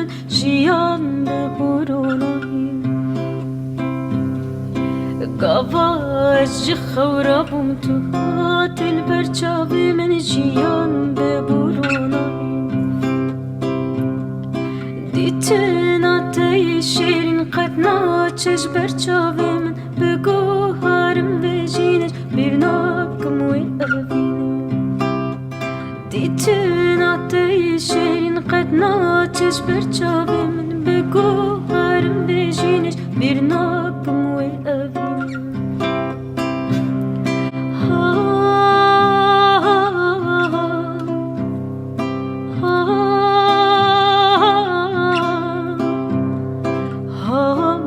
من جیان ببرونایی گاواج خورابم تو هاتل برچاوی من جیان ببرونایی دیتن آتای شیرین قد ناچش برچاوی من بگو هارم بجینش bir nakım ve evine Ditin ateşi şerin kadna çeş berçavimin Begu harim bejiniş bir nakım ve evine Ha ha ha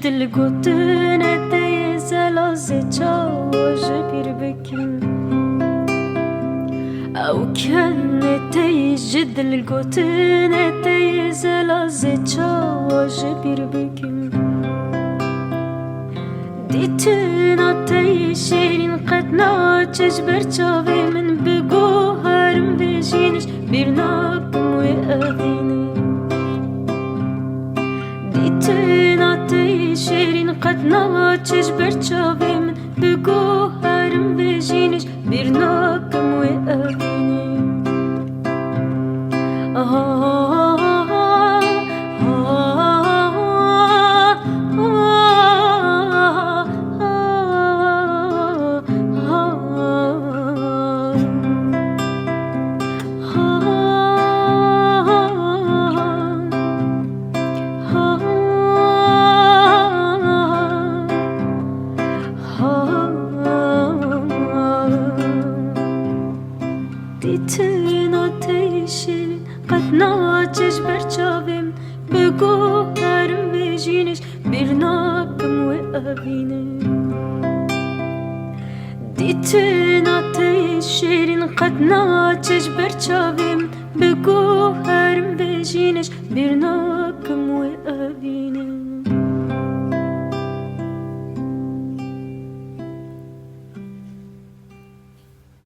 Dil gotine teyze lazı çavacı bir bekim Au kenne teyze dil gotine teyze lazı çavacı bir bekim Ditin ateşin kadna çeşber çavimin Begu harim bejiniş bir nakım ve evine Ditin ateşin kadna çeşber çavimin Begu harim bejiniş bir nakım ve evine Ditin ateşin kadna çeşber çavim Begu harim bejiniş bir nakım ve evine Ditin ateşin kadna çeşber çavim Begu harim bejiniş bir nakım ve evine